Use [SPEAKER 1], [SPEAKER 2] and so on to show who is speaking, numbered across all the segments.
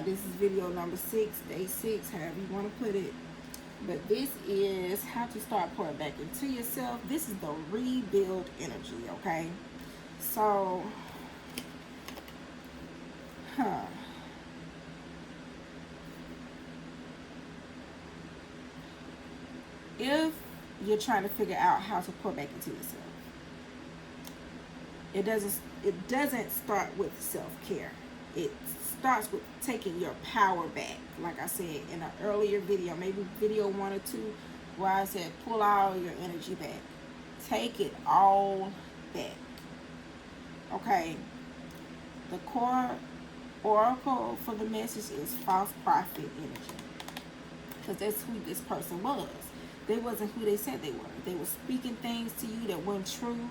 [SPEAKER 1] This is video number 6, day 6, however you want to put it. But this is how to start pouring back into yourself. This is the rebuild energy, okay? So, if you're trying to figure out how to pour back into yourself, it doesn't start with self-care. It starts with taking your power back. Like I said in an earlier video, maybe video 1 or 2, where I said pull all your energy back. Take it all back. Okay? The core oracle for the message is false prophet energy. Because that's who this person was. They wasn't who they said they were. They were speaking things to you that weren't true.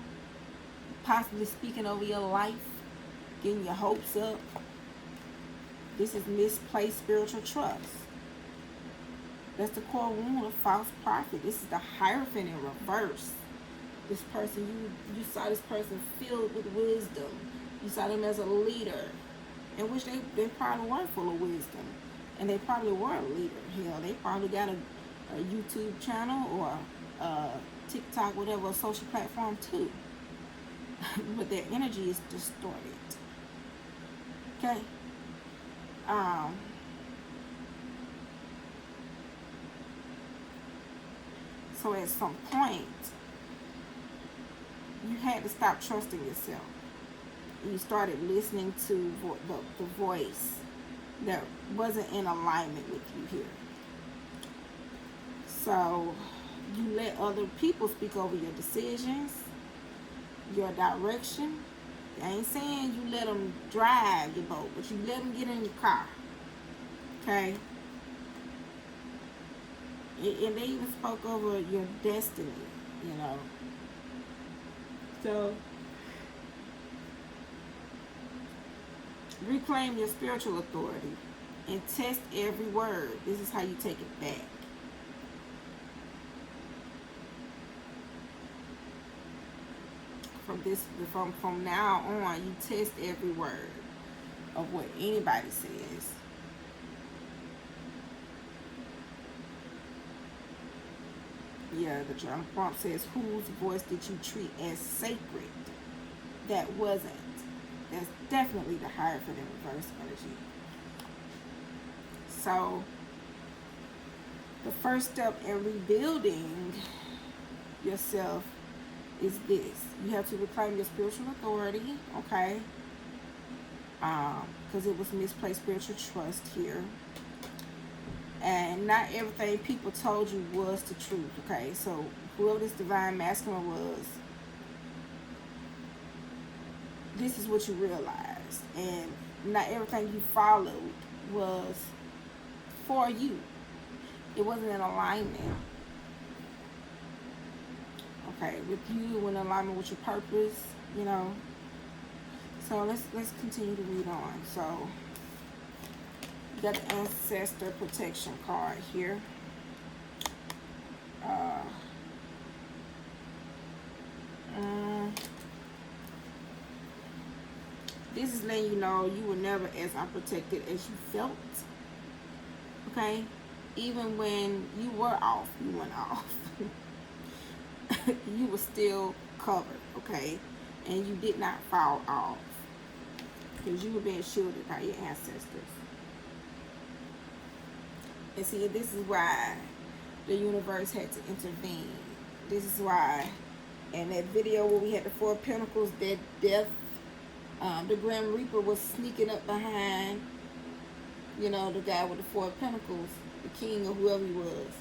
[SPEAKER 1] Possibly speaking over your life. Getting your hopes up. This is misplaced spiritual trust. That's the core wound of false prophet. This is the Hierophant in reverse. This person, you saw this person filled with wisdom. You saw them as a leader. In which they probably were full of wisdom. And they probably were a leader. Hell, they probably got a YouTube channel or a TikTok, whatever, a social platform too. But their energy is distorted. Okay? So at some point, you had to stop trusting yourself. You started listening to the voice that wasn't in alignment with you here. So you let other people speak over your decisions, your direction. I ain't saying you let them drive your boat, but you let them get in your car. Okay? And they even spoke over your destiny, you know. So, reclaim your spiritual authority and test every word. This is how you take it back. From now on, you test every word of what anybody says. Yeah, the journal prompt says, whose voice did you treat as sacred? That wasn't. That's definitely the Hierophant in reverse energy. So, the first step in rebuilding yourself is this. You have to reclaim your spiritual authority, okay? Because it was misplaced spiritual trust here. And not everything people told you was the truth, okay? So whoever this divine masculine was, this is what you realized. And not everything you followed was for you. It wasn't in alignment. Okay, with you, in alignment with your purpose, you know. So let's continue to read on. So you got the Ancestor Protection card here. This is letting you know you were never as unprotected as you felt. Okay? Even when you were off, you went off. You were still covered, okay? And you did not fall off. Because you were being shielded by your ancestors. And see, this is why the universe had to intervene. This is why in that video where we had the 4 of Pentacles, that death, the Grim Reaper was sneaking up behind, you know, the guy with the 4 of Pentacles, the king or whoever he was,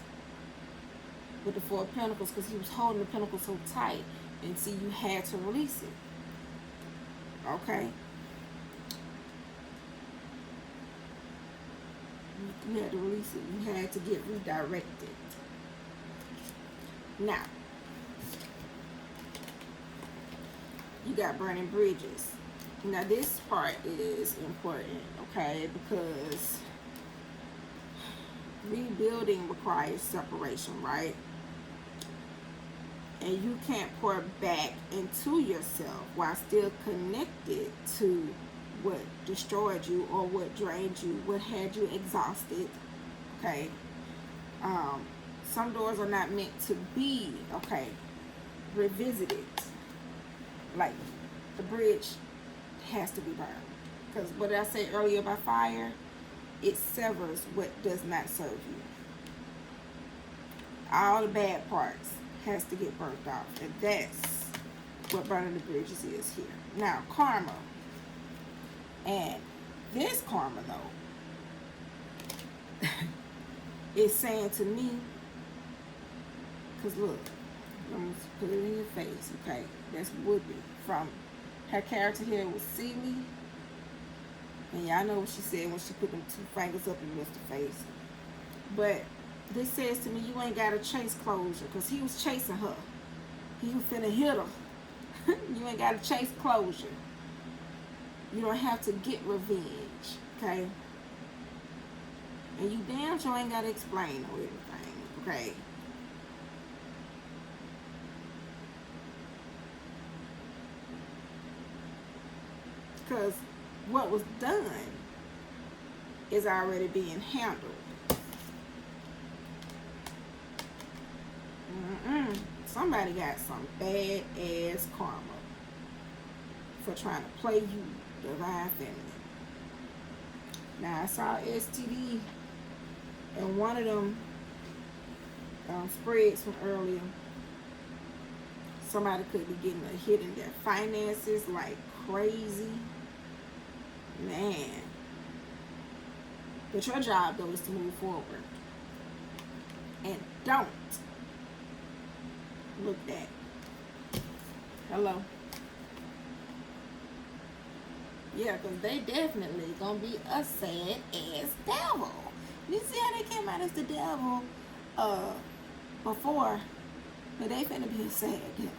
[SPEAKER 1] with the 4 of Pentacles, because he was holding the pentacle so tight. And see, you had to release it. Okay? You had to release it. You had to get redirected. Now, you got burning bridges. Now, this part is important, okay? Because rebuilding requires separation, right? And you can't pour back into yourself while still connected to what destroyed you or what drained you, what had you exhausted. Okay. Some doors are not meant to be, okay, revisited. Like the bridge has to be burned. Because what I said earlier about fire, it severs what does not serve you. All the bad parts has to get burnt off. And that's what burning the bridges is here. Now, karma. And this karma, though, is saying to me, because look, I'm going to put it in your face, okay? That's Whoopi. From her character here was Celie. And y'all know what she said when she put them 2 fingers up in Mr. Face. But this says to me, you ain't got to chase closure. Because he was chasing her. He was finna hit her. You ain't got to chase closure. You don't have to get revenge. Okay? And you damn sure ain't got to explain or everything. Okay? Because what was done is already being handled. Somebody got some bad ass karma for trying to play you, divine feminine. Now I saw STD and one of them spreads from earlier. Somebody could be getting a hit in their finances like crazy. Man. But your job, though, is to move forward. And don't look back. Hello? Yeah, because they definitely going to be a sad-ass devil. You see how they came out as the devil before? But they finna be a sad devil.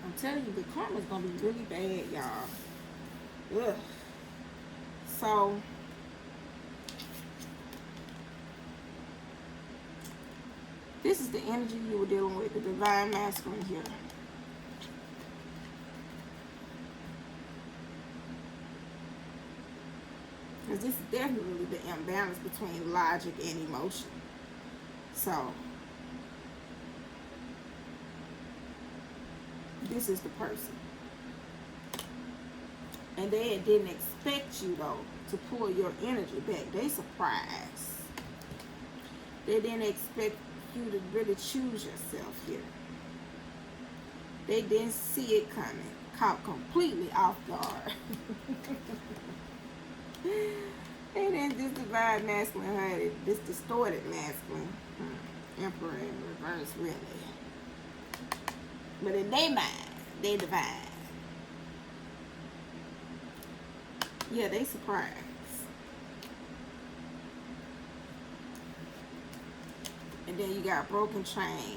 [SPEAKER 1] I'm telling you, the karma's going to be really bad, y'all. Ugh. So, this is the energy you were dealing with, the divine masculine here. Because this is definitely the imbalance between logic and emotion. So, this is the person. And they didn't expect you, though, to pull your energy back. They surprised. They didn't expect you to really choose yourself here. They didn't see it coming. Caught completely off guard. They didn't, this divine masculine had it, this distorted masculine. Emperor in reverse, really. But in their mind, they divine. Yeah, they surprised. And then you got broken chain.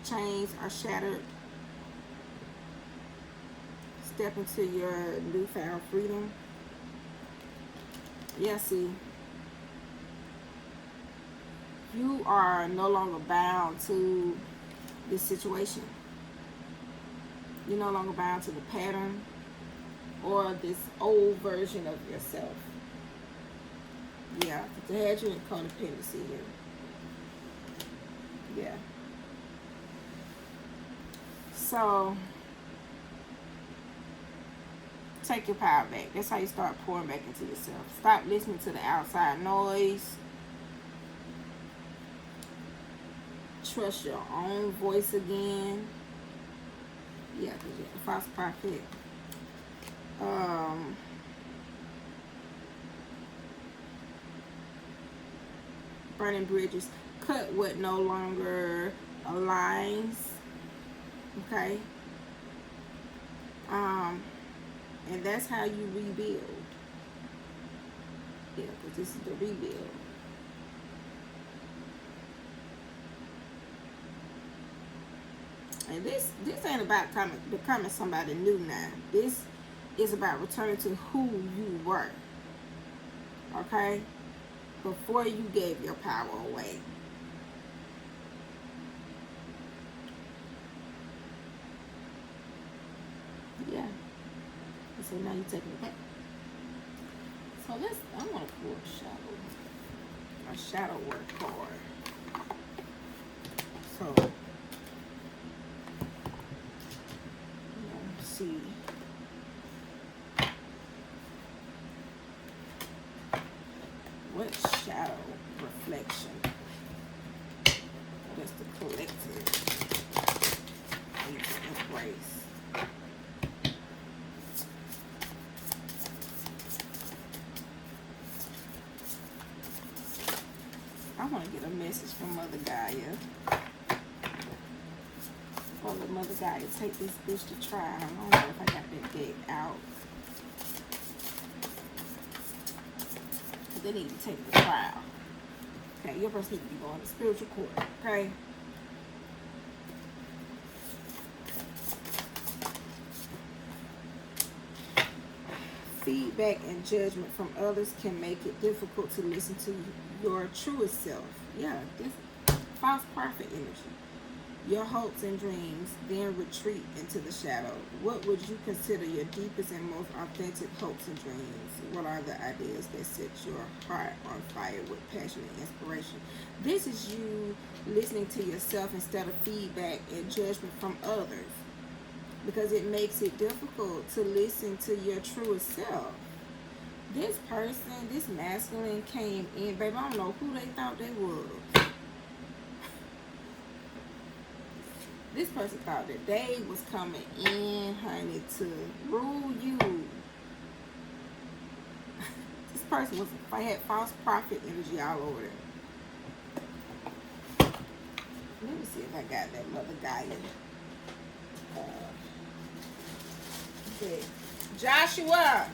[SPEAKER 1] Chains are shattered. Step into your newfound freedom. Yeah, see. You are no longer bound to this situation. You're no longer bound to the pattern or this old version of yourself. Yeah, they had you in codependency here. Yeah. So, take your power back. That's how you start pouring back into yourself. Stop listening to the outside noise. Trust your own voice again. Yeah, because you're a false prophet. Burning bridges. Cut what no longer aligns. Okay? And that's how you rebuild. Yeah, because this is the rebuild. And this ain't about becoming somebody new now. This is about returning to who you were. Okay? Before you gave your power away. Yeah. So now you're taking it back. So I want to pull a shadow work card. So, let's see. What shadow reflection does the collective need to embrace? I want to get a message from Mother Gaia. Or the Mother Gaia, take this bitch to trial. I don't know if I got that deck out. They need to take it to trial. Okay, your person needs to be going to spiritual court. Okay. Feedback and judgment from others can make it difficult to listen to your truest self. Yeah, this false prophet energy. Your hopes and dreams then retreat into the shadow. What would you consider your deepest and most authentic hopes and dreams? What are the ideas that set your heart on fire with passion and inspiration? This is you listening to yourself instead of feedback and judgment from others, because it makes it difficult to listen to your truest self. This person, this masculine came in, baby, I don't know who they thought they was. This person thought that they was coming in, honey, to rule you. This person had false prophet energy all over them. Let me see if I got that Mother Gaia. Okay. Joshua.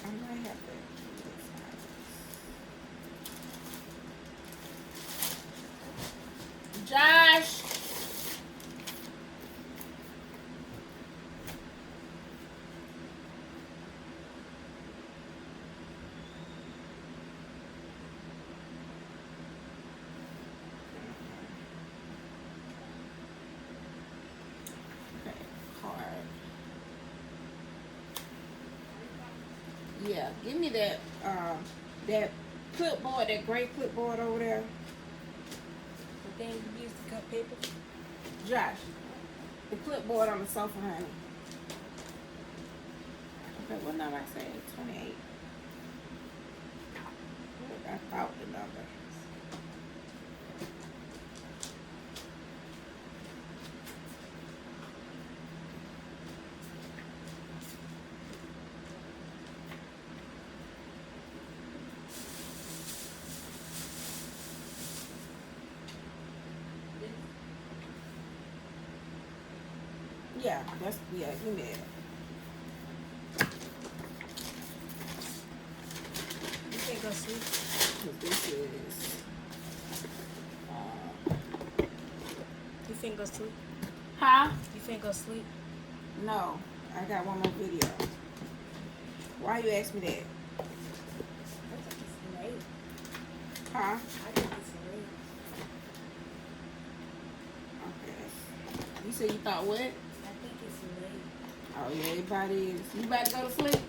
[SPEAKER 1] I might have that. Josh. Okay, card. Yeah, give me that clipboard, that gray clipboard over there.
[SPEAKER 2] The thing you use to cut paper?
[SPEAKER 1] Josh, the clipboard on the sofa, honey. Okay, what number I said? 28. I thought the number. Yeah, give me it.
[SPEAKER 2] You can't go sleep.
[SPEAKER 1] This is,
[SPEAKER 2] You think go sleep?
[SPEAKER 1] huh?
[SPEAKER 2] You think go sleep?
[SPEAKER 1] No, I got one more video. Why you ask me that?
[SPEAKER 2] I think it's late.
[SPEAKER 1] Huh?
[SPEAKER 2] I think it's late.
[SPEAKER 1] Okay. You said you thought what?
[SPEAKER 2] I think it's late.
[SPEAKER 1] Oh yeah, everybody is. You about to go to sleep?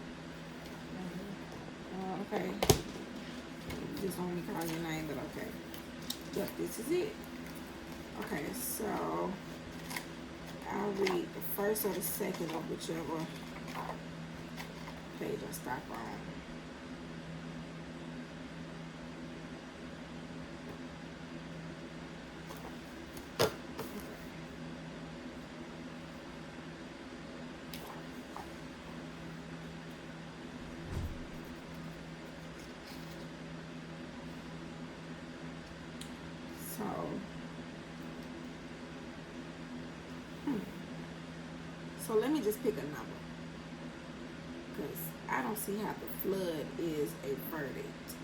[SPEAKER 1] Okay. You just want me to call your name, but okay. But this is it. Okay, so I'll read the first or the second of whichever page I stop on. So let me just pick a number, because I don't see how the flood is a verdict.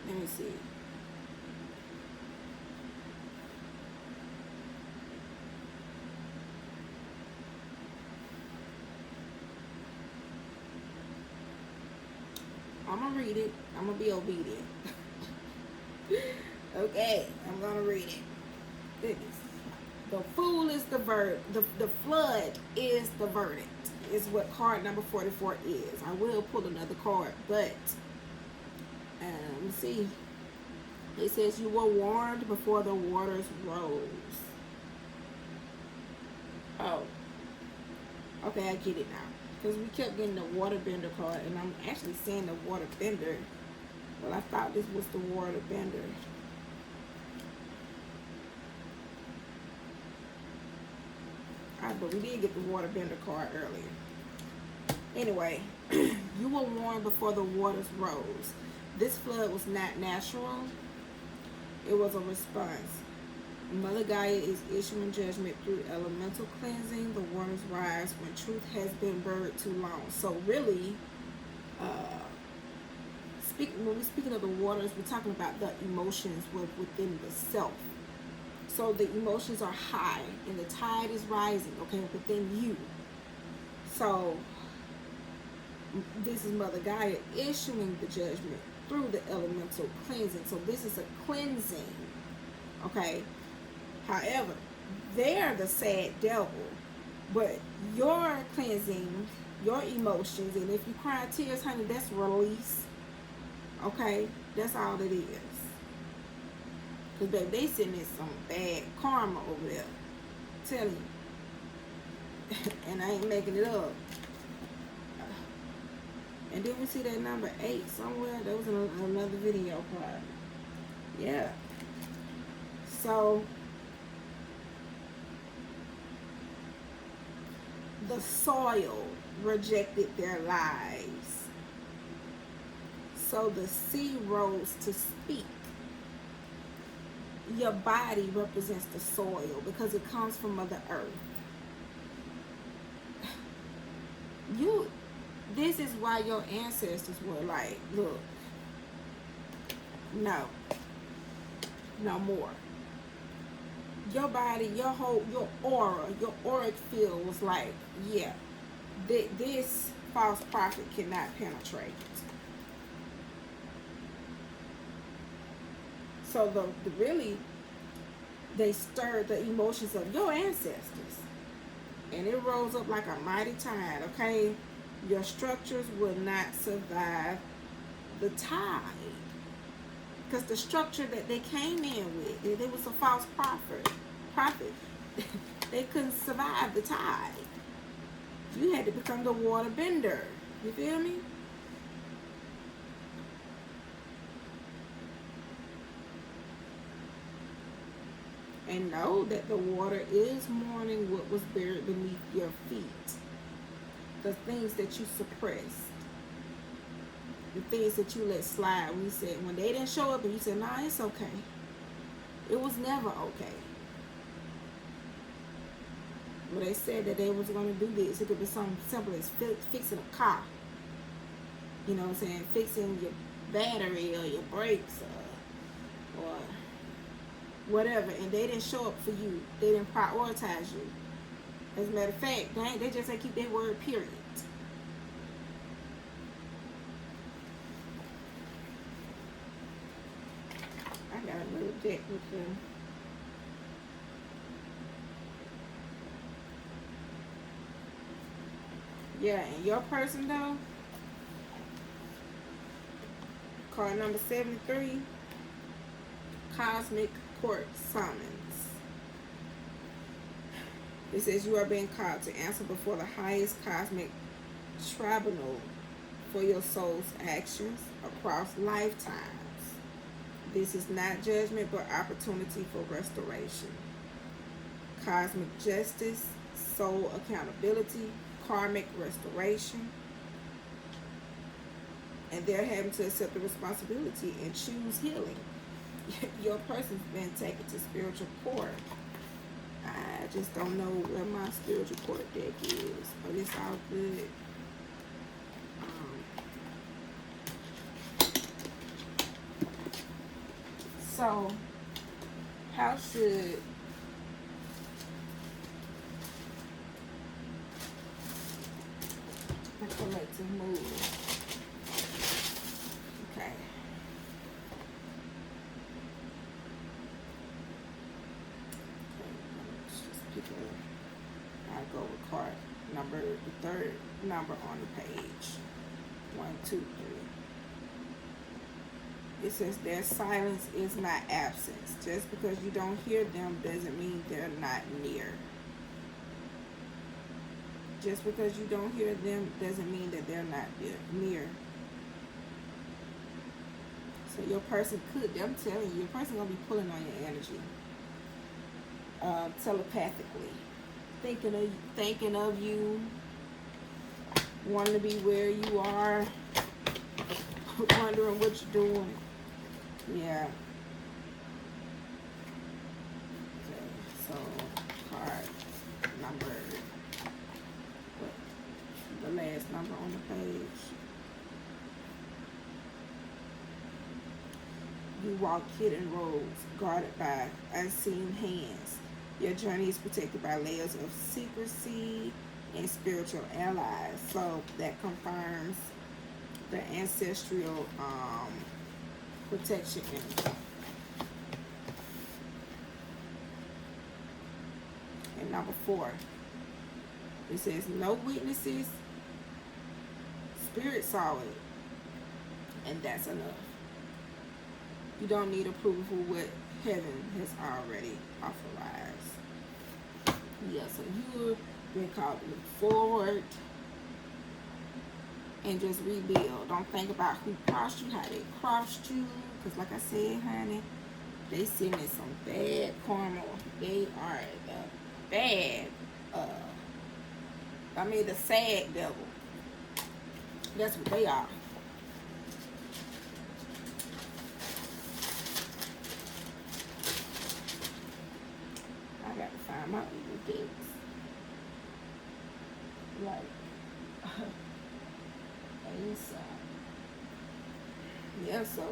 [SPEAKER 1] Let me see. I'm going to read it. I'm going to be obedient. Okay, I'm gonna read it. Goodness. The fool is the the flood is the verdict, is what card number 44 is. I will pull another card, but let's see. It says you were warned before the waters rose. Oh, okay, I get it now. Because we kept getting the waterbender card, and I'm actually seeing the waterbender. Well, I thought this was the waterbender. Alright, but we did get the waterbender card earlier. Anyway, you were warned before the waters rose. This flood was not natural. It was a response. Mother Gaia is issuing judgment through elemental cleansing. The waters rise when truth has been buried too long. So really, when we're speaking of the waters, we're talking about the emotions within the self. So the emotions are high and the tide is rising, okay, within you. So this is Mother Gaia issuing the judgment through the elemental cleansing. So this is a cleansing, okay? However, they're the sad devil, but your cleansing, your emotions, and if you cry tears, honey, that's release, okay? That's all it is. Because, baby, they sitting in some bad karma over there. I'm telling you. And I ain't making it up. And then we see that number 8 somewhere. That was in another video part. Yeah. So, the soil rejected their lives. So the sea rose to speak. Your body represents the soil because it comes from Mother Earth. This is why your ancestors were like, look, no more. Your body, your aura, your auric field was like, yeah, this false prophet cannot penetrate. So they stirred the emotions of your ancestors, and it rose up like a mighty tide. Okay, your structures will not survive the tide, because the structure that they came in with, it was a false prophet. They couldn't survive the tide. You had to become the water bender. You feel me? And know that the water is mourning what was buried beneath your feet. The things that you suppressed. The things that you let slide. When they didn't show up and you said, nah, it's okay. It was never okay. When they said that they was going to do this, it could be something simple as fixing a car. You know what I'm saying? Fixing your battery or your brakes or whatever, and they didn't show up for you. They didn't prioritize you. As a matter of fact, they just ain't keep their word, period. I got a little deck with them. Yeah, and your person though, card number 73, Cosmic Court Summons. It says you are being called to answer before the highest cosmic tribunal for your soul's actions across lifetimes. This is not judgment, but opportunity for restoration. Cosmic justice, soul accountability, karmic restoration. And they're having to accept the responsibility and choose healing. Your person's been taken to spiritual court. I just don't know where my spiritual court deck is, but it's all good. So, how should the collective move? Okay. pick a, I'll go with card number, the third number on the page. 1, 2, 3. It says their silence is not absence. Just because you don't hear them doesn't mean they're not near. Just because you don't hear them doesn't mean that they're not near. So your person could, I'm telling you, your person gonna be pulling on your energy. Telepathically. Thinking of you, wanting to be where you are, wondering what you're doing. Yeah. Okay, so card number, the last number on the page. You walk hidden roads, guarded by unseen hands. Your journey is protected by layers of secrecy and spiritual allies. So that confirms the ancestral protection energy. And number 4, it says no witnesses. Spirit saw it, and that's enough. You don't need approval for what heaven has already authorized. Yeah, so you've been called to move forward and just rebuild. Don't think about who crossed you, how they crossed you. Because like I said, honey, they sending some bad karma. They are the bad, the sad devil. That's what they are. I gotta find my little dates. Like, inside. Yeah, so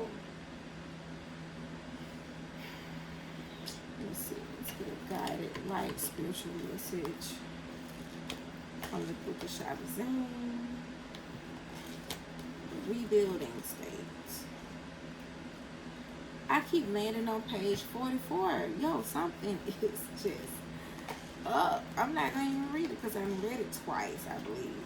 [SPEAKER 1] let's see. Let's get a guided light spiritual message from the Book of Shabazam. The rebuilding stage. I keep landing on page 44. Yo, something is just up. I'm not going to even read it because I read it twice, I believe.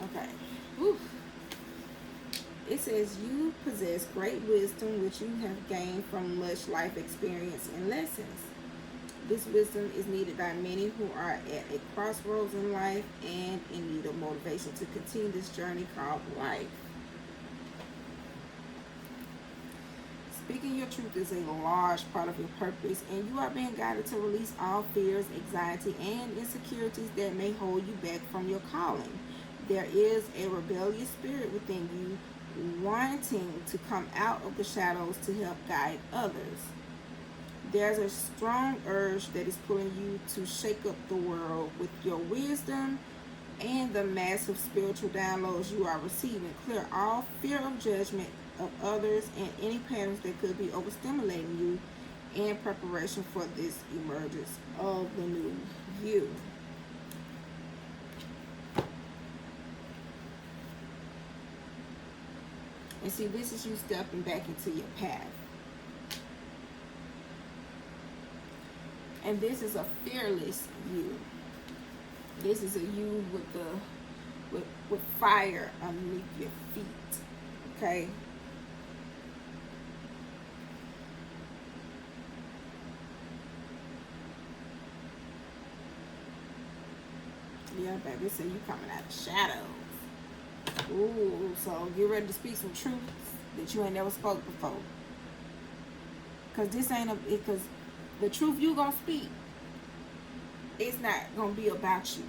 [SPEAKER 1] Okay. Whew. It says, you possess great wisdom which you have gained from much life experience and lessons. This wisdom is needed by many who are at a crossroads in life and in need of motivation to continue this journey called life. Speaking your truth is a large part of your purpose, and you are being guided to release all fears, anxiety, and insecurities that may hold you back from your calling. There is a rebellious spirit within you wanting to come out of the shadows to help guide others. There's a strong urge that is pulling you to shake up the world with your wisdom and the massive spiritual downloads you are receiving. Clear all fear of judgment of others and any patterns that could be overstimulating you in preparation for this emergence of the new you. And see, this is you stepping back into your path. And this is a fearless you. This is a you with the with fire underneath your feet. Okay? Yeah, baby, so you coming out of the shadows. Ooh, so get ready to speak some truths that you ain't never spoke before. Cause this ain't because the truth you gonna speak, it's not gonna be about you.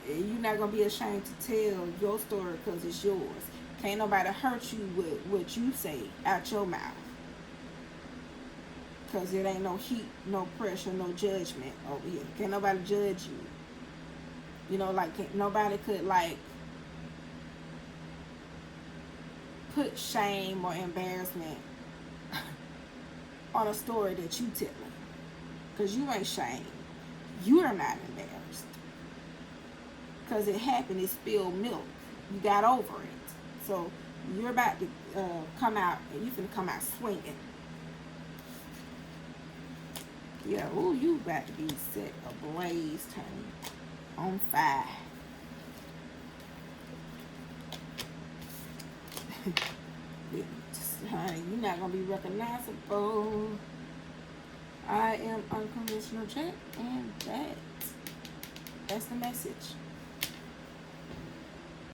[SPEAKER 1] You're not gonna be ashamed to tell your story because it's yours. Can't nobody hurt you with what you say out your mouth. Cause it ain't no heat, no pressure, no judgment over here. Can't nobody judge you. You know, like nobody could like put shame or embarrassment on a story that you telling. Because you ain't shamed. You are not embarrassed. Because it happened, it spilled milk. You got over it. So You're about to come out, and you finna come out swinging. Yeah, ooh, you about to be set ablaze, honey. On fire. Honey, you're not gonna be recognizable. I am Unconventional Jack, and that's the message.